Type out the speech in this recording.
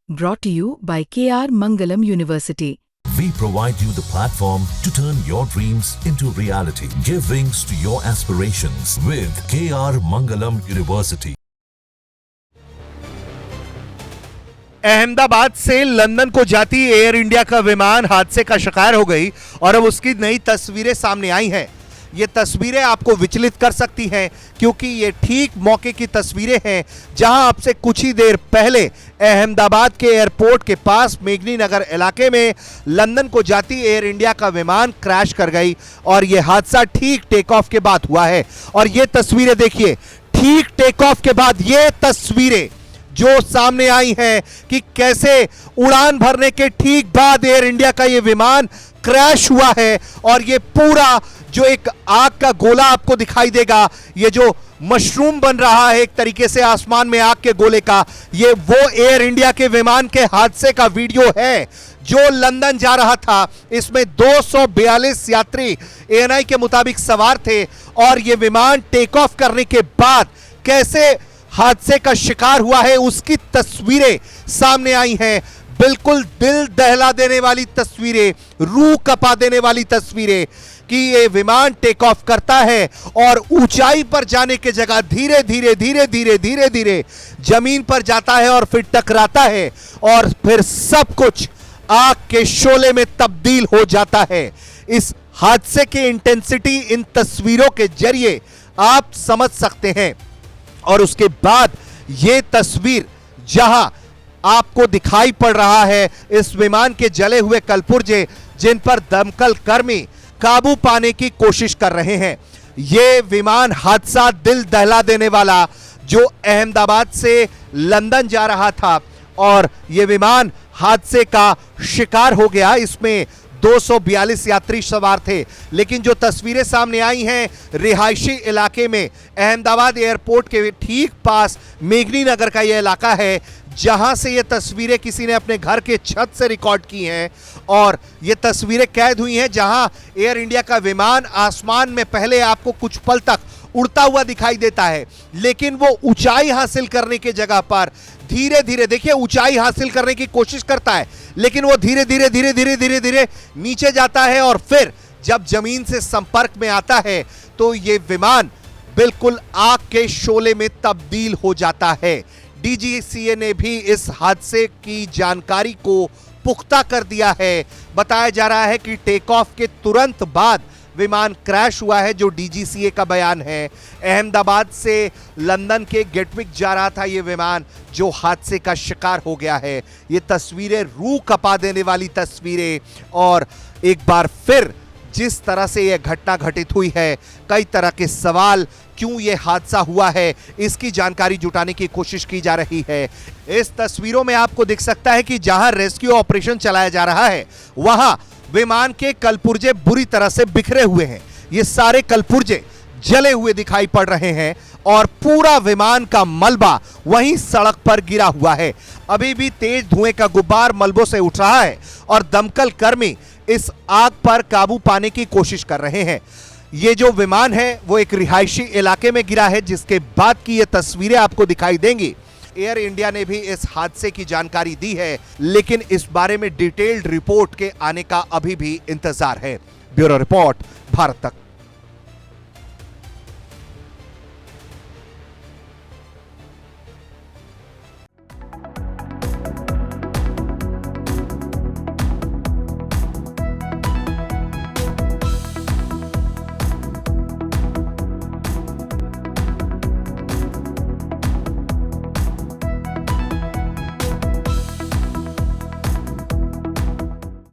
Brought to you by KR Mangalam University. We provide you the platform to turn your dreams into reality. Give wings to your aspirations with KR Mangalam University. Ahmedabad से London को जाती air India का विमान हादसे का शिकार हो गई और अब उसकी नई तस्वीरें सामने आई हैं। ये तस्वीरें आपको विचलित कर सकती हैं क्योंकि ये ठीक मौके की तस्वीरें हैं जहां आपसे कुछ ही देर पहले अहमदाबाद के एयरपोर्ट के पास मेघनी नगर इलाके में लंदन को जाती एयर इंडिया का विमान क्रैश कर गई और ये हादसा ठीक टेक ऑफ के बाद हुआ है। और ये तस्वीरें देखिए, ठीक टेक ऑफ के बाद ये तस्वीरें जो सामने आई है कि कैसे उड़ान भरने के ठीक बाद एयर इंडिया का ये विमान क्रैश हुआ है। और ये पूरा जो एक आग का गोला आपको दिखाई देगा, ये जो मशरूम बन रहा है एक तरीके से आसमान में आग के गोले का, ये वो एयर इंडिया के विमान के हादसे का वीडियो है जो लंदन जा रहा था। इसमें 242 यात्री एएनआई के मुताबिक सवार थे और ये विमान टेक ऑफ करने के बाद कैसे हादसे का शिकार हुआ है उसकी तस्वीरें सामने आई हैं। बिल्कुल दिल दहला देने वाली तस्वीरें, रूह कपा देने वाली तस्वीरें कि ये विमान टेक ऑफ करता है और ऊंचाई पर जाने के जगह धीरे धीरे धीरे धीरे धीरे धीरे जमीन पर जाता है और फिर टकराता है और फिर सब कुछ आग के शोले में तब्दील हो जाता है। इस हादसे की इंटेंसिटी इन तस्वीरों के जरिए आप समझ सकते हैं। और उसके बाद यह तस्वीर जहां आपको दिखाई पड़ रहा है इस विमान के जले हुए कलपुर्जे जिन पर दमकल कर्मी काबू पाने की कोशिश कर रहे हैं। यह विमान हादसा दिल दहला देने वाला जो अहमदाबाद से लंदन जा रहा था और यह विमान हादसे का शिकार हो गया। इसमें 242 यात्री सवार थे, लेकिन जो तस्वीरें सामने आई हैं रिहायशी इलाके में, अहमदाबाद एयरपोर्ट के ठीक पास मेघनी नगर का यह इलाका है जहां से ये तस्वीरें किसी ने अपने घर के छत से रिकॉर्ड की हैं। और ये तस्वीरें कैद हुई हैं जहां एयर इंडिया का विमान आसमान में पहले आपको कुछ पल तक उड़ता हुआ दिखाई देता है, लेकिन वो ऊंचाई हासिल करने की जगह पर धीरे धीरे, देखिए ऊंचाई हासिल करने की कोशिश करता है लेकिन वो धीरे धीरे धीरे धीरे धीरे धीरे नीचे जाता है और फिर जब जमीन से संपर्क में आता है तो ये विमान बिल्कुल आग के शोले में तब्दील हो जाता है। डीजीसीए ने भी इस हादसे की जानकारी को पुख्ता कर दिया है। बताया जा रहा है कि टेक ऑफ के तुरंत बाद विमान क्रैश हुआ है, जो डीजीसीए का बयान है। अहमदाबाद से लंदन के गेटविक जा रहा था ये विमान जो हादसे का शिकार हो गया है। ये तस्वीरें रूह कपा देने वाली तस्वीरें और एक बार फिर जिस तरह से यह घटना घटित हुई है, कई तरह के सवाल, क्यों यह हादसा हुआ है इसकी जानकारी जुटाने की कोशिश की जा रही है। इस तस्वीरों में आपको दिख सकता है कि जहां रेस्क्यू ऑपरेशन चलाया जा रहा है वहां विमान के कलपुर्जे बुरी तरह से बिखरे हुए हैं। ये सारे कलपुर्जे जले हुए दिखाई पड़ रहे हैं और पूरा विमान का मलबा वहीं सड़क पर गिरा हुआ है। अभी भी तेज धुएं का गुब्बार मलबों से उठ रहा है और दमकल कर्मी इस आग पर काबू पाने की कोशिश कर रहे हैं। ये जो विमान है वो एक रिहायशी इलाके में गिरा है जिसके बाद की ये तस्वीरें आपको दिखाई देंगी। एयर इंडिया ने भी इस हादसे की जानकारी दी है, लेकिन इस बारे में डिटेल्ड रिपोर्ट के आने का अभी भी इंतजार है। ब्यूरो रिपोर्ट, भारत तक।